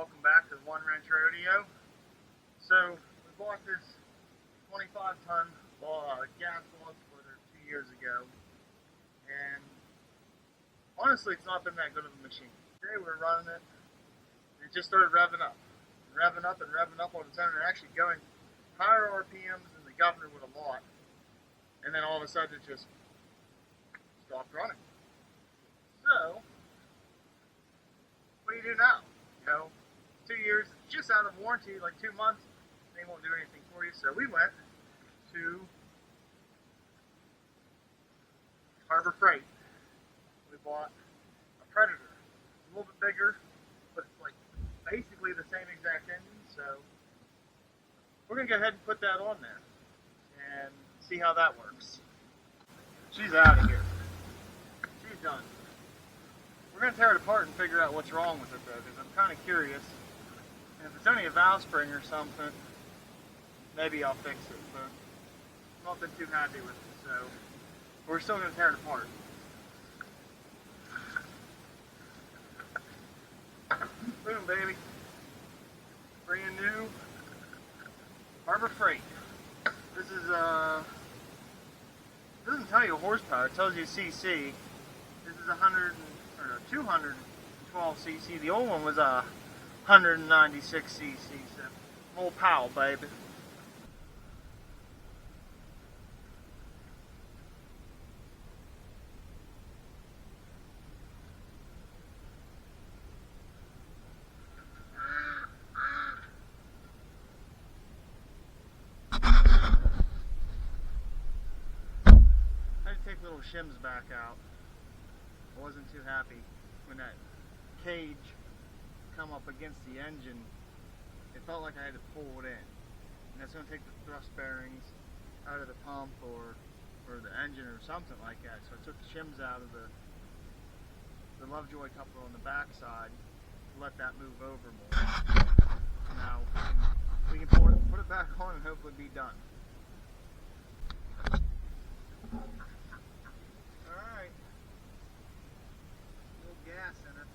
welcome back to the One Wrench Rodeo. So we bought this 25-ton gas log splitter 2 years ago, and honestly, it's not been that good of a machine. Today we were running it, and it just started revving up all the time, and actually going higher RPMs than the Governor would have thought, and then all of a sudden it just stopped running. So what do you do now? 2 years, just out of warranty, like 2 months, they won't do anything for you. So we went to Harbor Freight. We bought a Predator. It's a little bit bigger, but it's like basically the same exact engine. So we're gonna go ahead and put that on there and see how that works. She's out of here. She's done. We're going to tear it apart and figure out what's wrong with it though, because I'm kind of curious. And if it's only a valve spring or something, maybe I'll fix it, but I've not been too happy with it, so we're still going to tear it apart. Boom, baby. Brand new Harbor Freight. This is, it doesn't tell you horsepower, it tells you CC. This is 212 cc. The old one was 196 cc. So, old pal, baby. I had to take little shims back out. I wasn't too happy when that cage come up against the engine. It felt like I had to pull it in, and that's going to take the thrust bearings out of the pump or the engine or something like that. So I took the shims out of the Lovejoy coupler on the back side to let that move over more. Now we can put it back on and hopefully be done. Gas in it.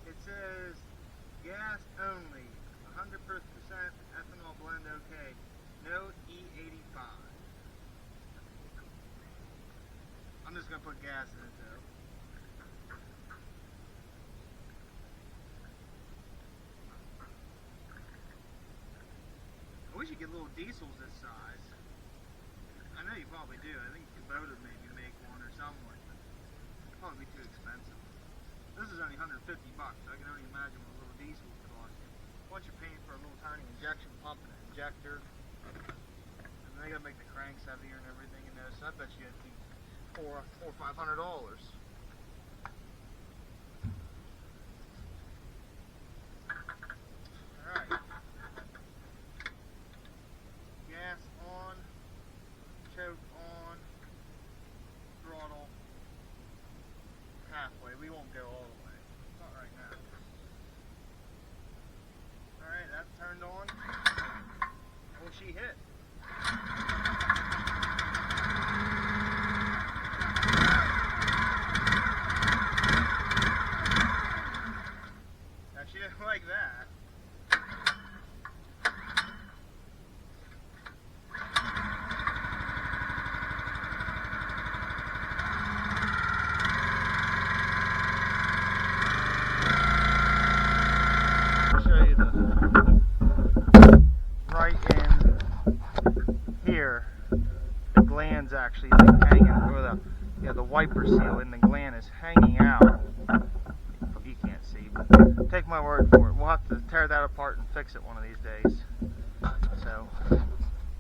It says gas only, 100% ethanol blend okay, no E85. I'm just going to put gas in it though. I wish you could get little diesels this size. I know you probably do. I think Kubota maybe make one or somewhere. It'd probably be too expensive. This is only 150 bucks. So I can only imagine what a little diesel would cost you. Once you're paying for a little tiny injection pump and an injector, and they gotta make the cranks heavier and everything in those. So I bet you it'd be $400 or $500. Choke on, throttle halfway. We won't go all the way. Not right now. Alright, that's turned on. Will she hit? Now she didn't like that. Right in here, the gland's actually like hanging, or the wiper seal in the gland is hanging out. You can't see, but take my word for it. We'll have to tear that apart and fix it one of these days. So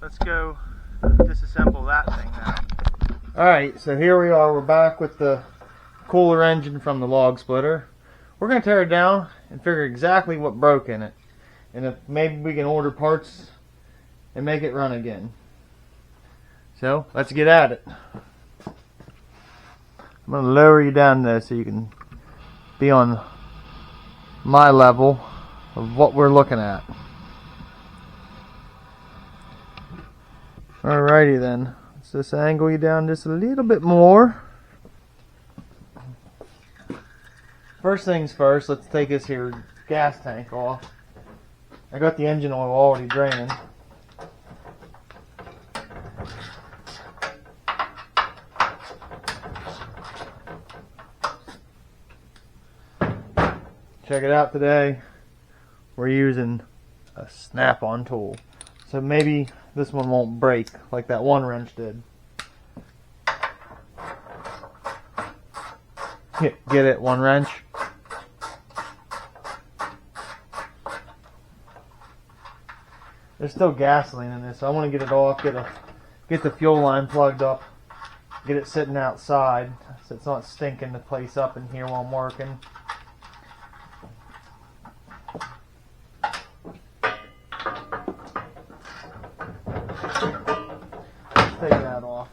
let's go disassemble that thing now. Alright, so here we are. We're back with the cooler engine from the log splitter. We're going to tear it down and figure exactly what broke in it. And if maybe we can order parts and make it run again. So let's get at it. I'm going to lower you down there so you can be on my level of what we're looking at. Alrighty then. Let's this angle you down just a little bit more. First things first, let's take this here gas tank off. I got the engine oil already draining. Check it out today. We're using a snap-on tool. So maybe this one won't break like that one wrench did. Get it? One wrench. There's still gasoline in this, so I want to get it off, get the fuel line plugged up, get it sitting outside so it's not stinking the place up in here while I'm working. Take that off.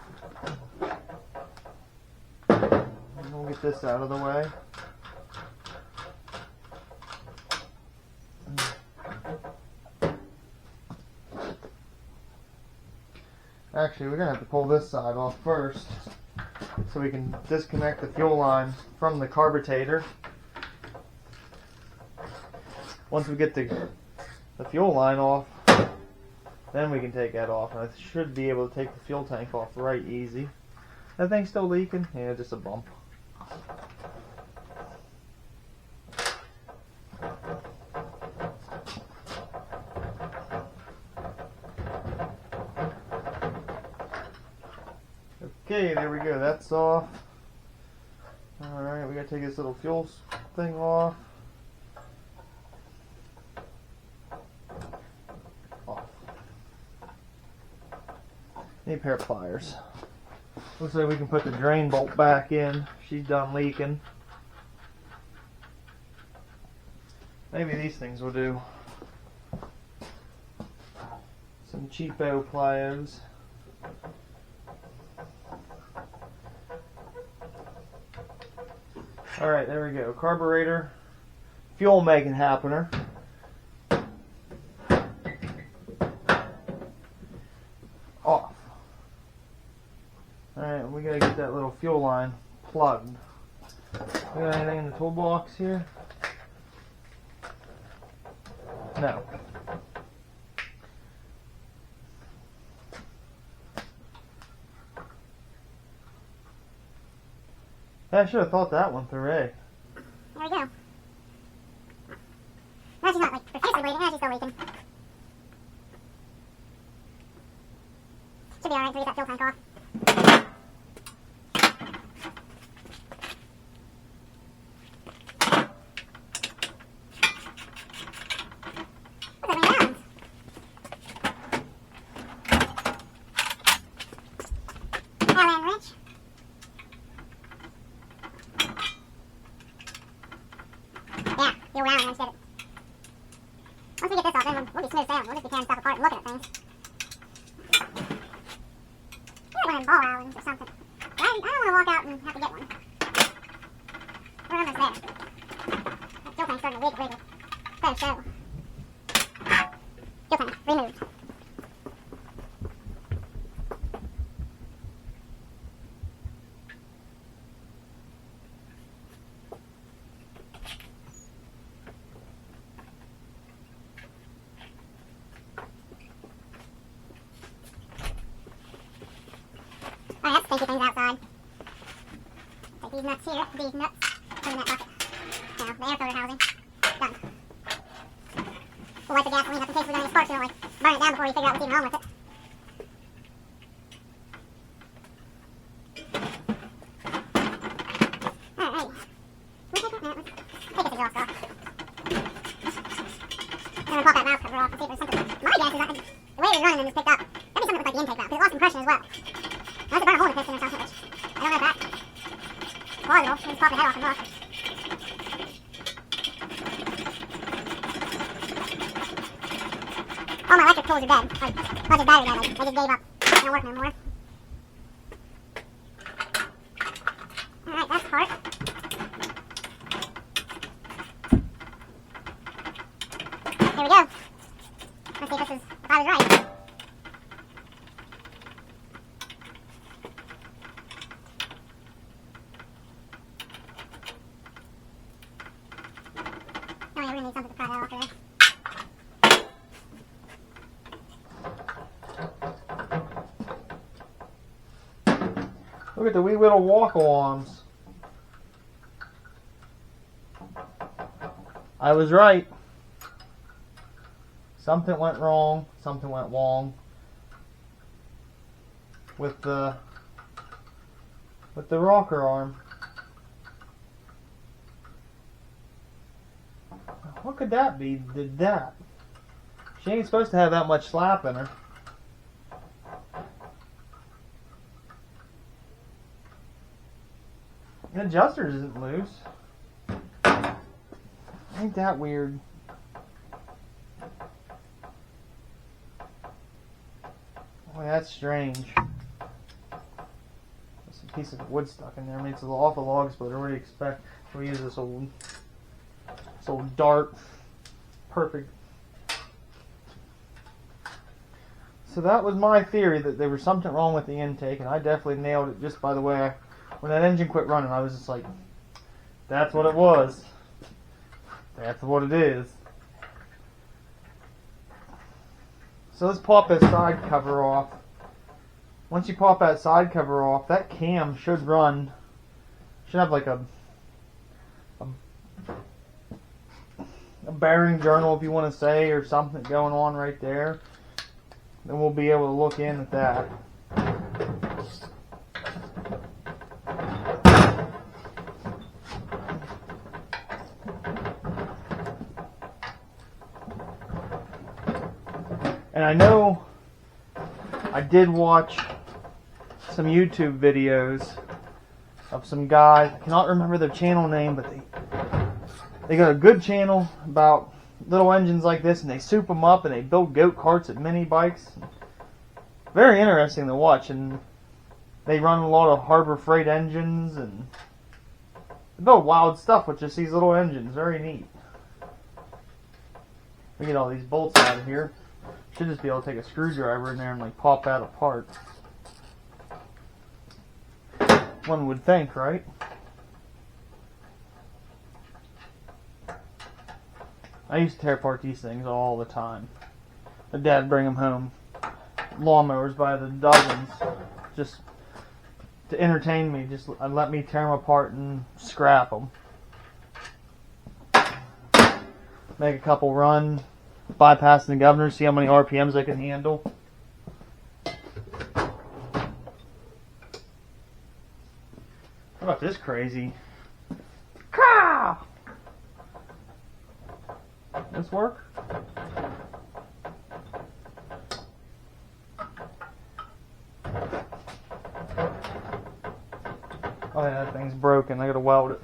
And we'll get this out of the way. Actually, we're going to have to pull this side off first so we can disconnect the fuel line from the carburetor. Once we get the fuel line off, then we can take that off. And I should be able to take the fuel tank off right easy. That thing's still leaking? Yeah, just a bump. Okay, there we go. That's off. Alright, we gotta take this little fuel thing off. Need a pair of pliers. Looks like we can put the drain bolt back in. She's done leaking. Maybe these things will do. Some cheapo pliers. Alright, there we go. Carburetor. Fuel making happener. Off. Alright, we gotta get that little fuel line plugged. We got anything in the toolbox here? No. I should have thought that one through, eh? There we go. Now she's not like profusely bleeding, now she's still leaking. Should be alright until we get that fuel tank off. Allen wrench. Yeah, the old Allen wrench did it. Once we get this off, then we'll be smooth sailing. We'll just be tearing stuff apart and looking at things. Maybe one of them ball Allens or something. But I don't want to walk out and have to get one. We're almost there. That fuel tank's starting to wiggle. Better show. Fuel tank removed. Alright, that's stinky things outside. Take these nuts here, these nuts, put in that bucket. Now, the air filter housing. Done. We'll wipe the gasoline up in case we're going to spark, so we don't like burn it down before we figure out what's even wrong with it. Alright. Can we take that? No, let's take this exhaust off. And then pop that valve cover off and see if there's something. My guess is that the way it was running and just picked up, that'd be something with like the intake valve, because it lost compression as well. Unless it burn a hole in the piston or something, which I don't know if that's plausible. Just pop the head off and look. All my electric tools are dead. Like, bunch of battery dead. Like, they just gave up. They don't work no more. Alright, that's part. Here we go. Let's see if this is, if I was right. Look at the wee little walk arms. I was right. Something went wrong. Something went wrong with the rocker arm. What could that be? Did that? She ain't supposed to have that much slap in her. The adjuster isn't loose. Ain't that weird? Boy, that's strange. There's a piece of wood stuck in there. I mean, it's off a log splitter. What do you expect? We use this old dart. Perfect. So that was my theory, that there was something wrong with the intake, and I definitely nailed it just by the way when that engine quit running. I was just like, that's what it was. That's what it is. So let's pop that side cover off. Once you pop that side cover off, that cam should run. Should have like a bearing journal, if you want to say, or something going on right there. Then we'll be able to look in at that. And I know I did watch some YouTube videos of some guys. I cannot remember their channel name, but they got a good channel about little engines like this, and they soup them up and they build goat carts at mini bikes. Very interesting to watch, and they run a lot of Harbor Freight engines and they build wild stuff with just these little engines. Very neat. We get all these bolts out of here. Should just be able to take a screwdriver in there and like pop that apart. One would think, right? I used to tear apart these things all the time. My dad would bring them home, lawnmowers by the dozens, just to entertain me. Just let me tear them apart and scrap them. Make a couple run, bypassing the governor, see how many RPMs I can handle. How about this crazy? Caw! This work? Oh yeah, that thing's broken. I gotta weld it.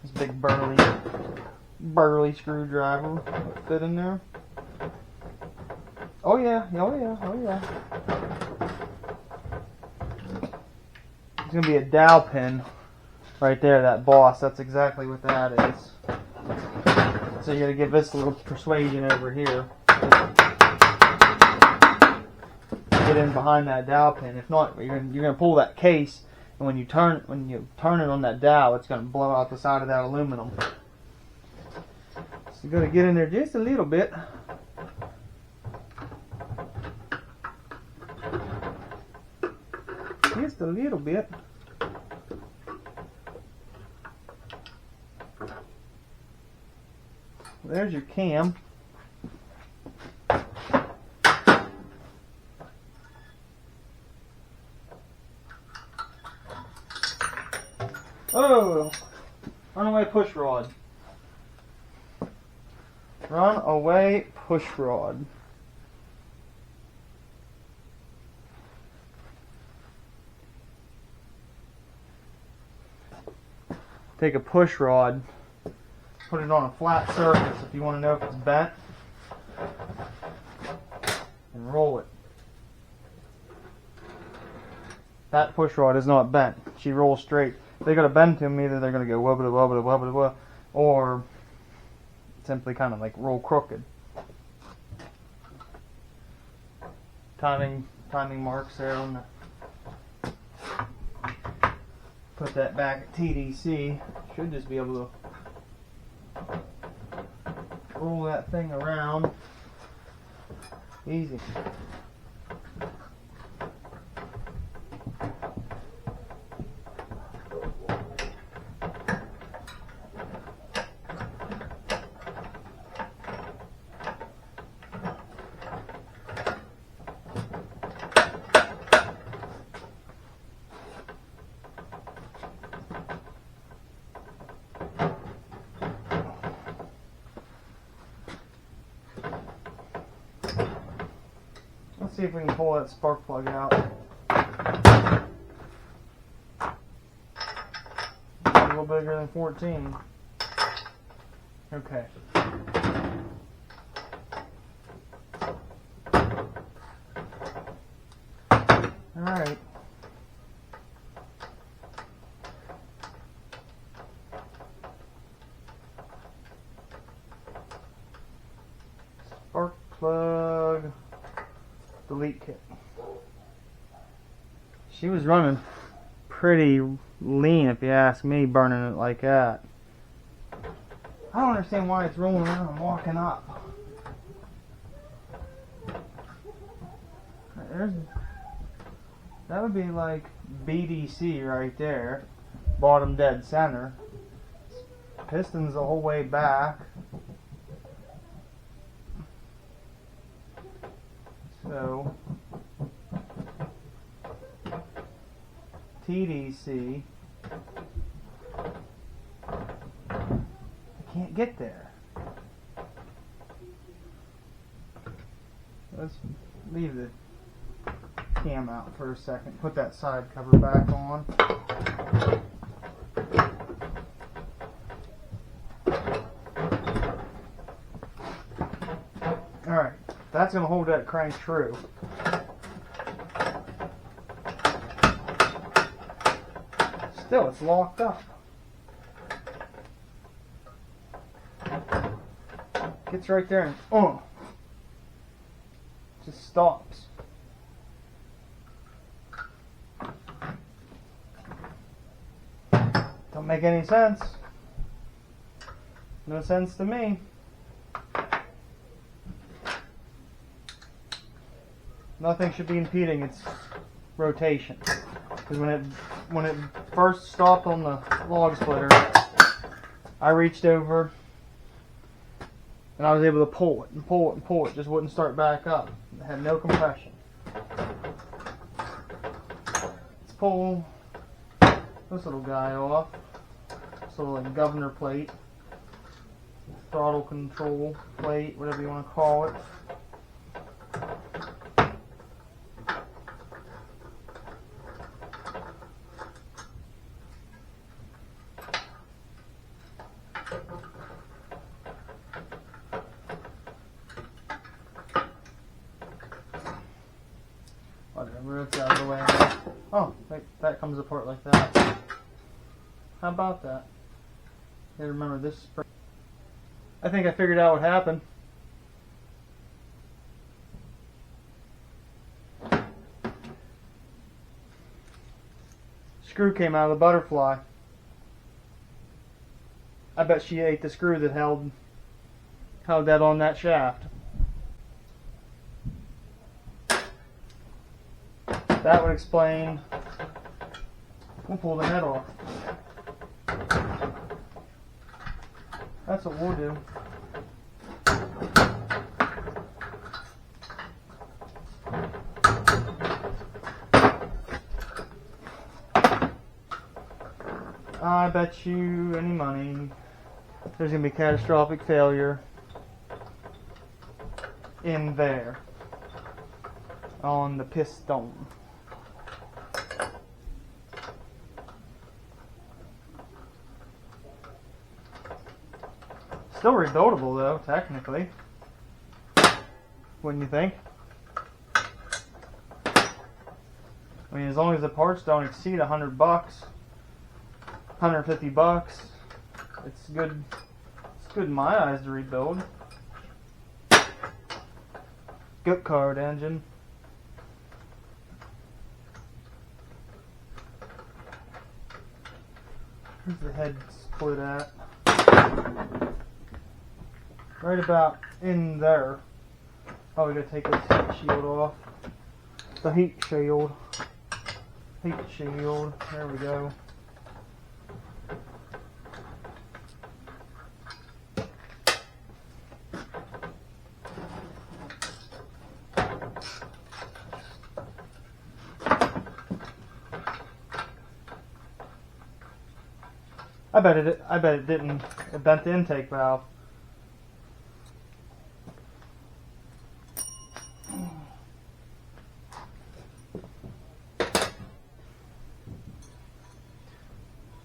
This big burly screwdriver will fit in there. Oh yeah, oh yeah, oh yeah. It's going to be a dowel pin right there, that boss. That's exactly what that is. So you got to give this a little persuasion over here. Get in behind that dowel pin. If not, you're going to pull that case, and when you turn it on that dowel, it's going to blow out the side of that aluminum. So you got to get in there just a little bit. Just a little bit. There's your cam. Oh, runaway push rod. Runaway push rod. Take a push rod, put it on a flat surface if you want to know if it's bent, and roll it. That push rod is not bent. She rolls straight. If they got to bend to them, either they're going to go wobbly wobbly wobbly wobbly, or simply kind of like roll crooked. Timing marks there on the. Put that back at TDC. Should just be able to roll that thing around. Easy. Let's see if we can pull that spark plug out. A little bigger than 14. Okay. Alright. Spark plug. Delete kit. She was running pretty lean, if you ask me, burning it like that. I don't understand why it's rolling around and walking up. That would be like BDC right there, bottom dead center. Piston's the whole way back. So TDC, I can't get there. Let's leave the cam out for a second. Put that side cover back on. Alright, that's going to hold that crank true. Still, it's locked up. Gets right there and just stops. Don't make any sense. No sense to me. Nothing should be impeding its rotation. Because when it first stopped on the log splitter, I reached over and I was able to pull it and pull it and pull it. It just wouldn't start back up. It had no compression. Let's pull this little guy off. This little like governor plate, throttle control plate, whatever you want to call it. Whatever, it's out of the way. Oh, that comes apart like that. How about that? Okay, remember this. I think I figured out what happened. Screw came out of the butterfly. I bet she ate the screw that held that on that shaft. That would explain. We'll pull the head off. That's what we'll do. I bet you any money there's going to be catastrophic failure in there on the piston. Still rebuildable though, technically. Wouldn't you think? I mean, as long as the parts don't exceed $100, $150, it's good. It's good in my eyes to rebuild. Good card engine. Where's the head split at? right about in there. Oh, we gotta take this heat shield off. The heat shield. Heat shield. There we go. I bet it didn't. It bent the intake valve.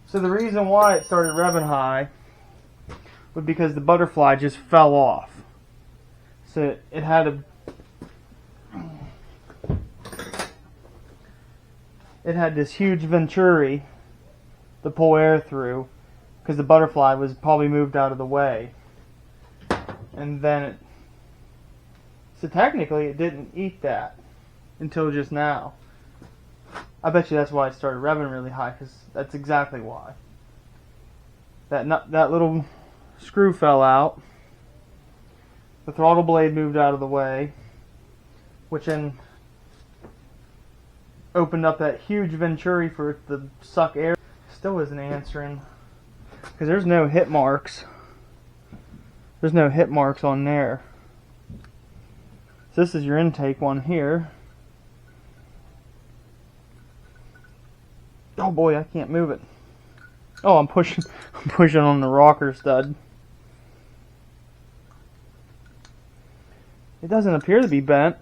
So the reason why it started revving high was because the butterfly just fell off. So it had this huge venturi to pull air through, because the butterfly was probably moved out of the way. And then so technically it didn't eat that until just now. I bet you that's why it started revving really high, because that's exactly why. That little screw fell out. The throttle blade moved out of the way, which then opened up that huge venturi for it to suck air. Still isn't answering, because there's no hit marks. There's no hit marks on there. So this is your intake one here. Oh boy, I can't move it. Oh, I'm pushing on the rocker stud. It doesn't appear to be bent.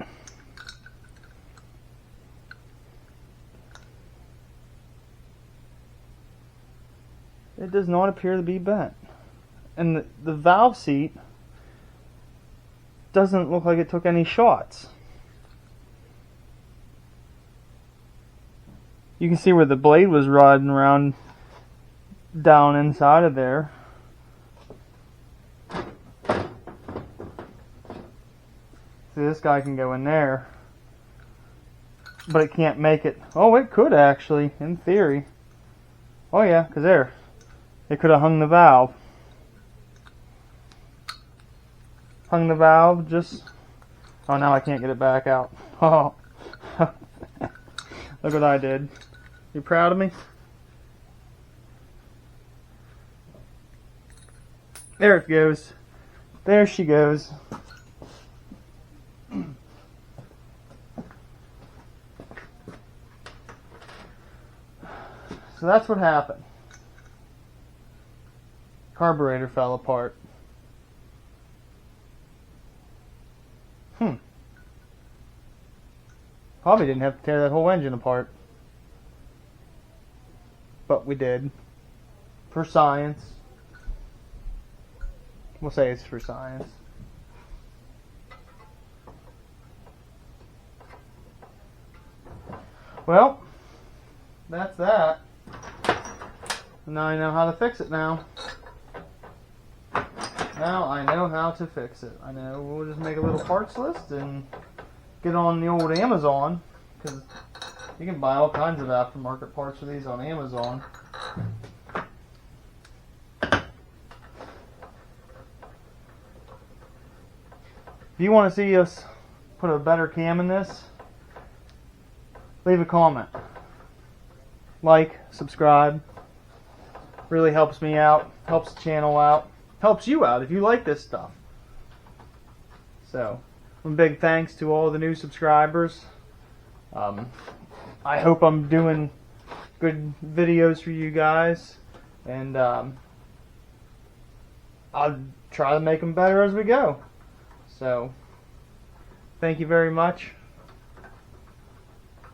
It does not appear to be bent. And the valve seat doesn't look like it took any shots. You can see where the blade was riding around down inside of there. See, this guy can go in there, but it can't make it. Oh, it could actually, in theory. Oh yeah, because there, it could have hung the valve. Hung the valve just... Oh, now I can't get it back out. Oh, look what I did. You proud of me? There it goes. There she goes. So that's what happened. Carburetor fell apart. Probably didn't have to tear that whole engine apart. But we did. For science. We'll say it's for science. Well, that's that. Now I know how to fix it now. Now I know how to fix it. I know we'll just make a little parts list and get on the old Amazon, because you can buy all kinds of aftermarket parts for these on Amazon. If you want to see us put a better cam in this, leave a comment. Like, subscribe. Really helps me out, helps the channel out, helps you out if you like this stuff. So, a big thanks to all the new subscribers. I hope I'm doing good videos for you guys, and I'll try to make them better as we go. So, thank you very much.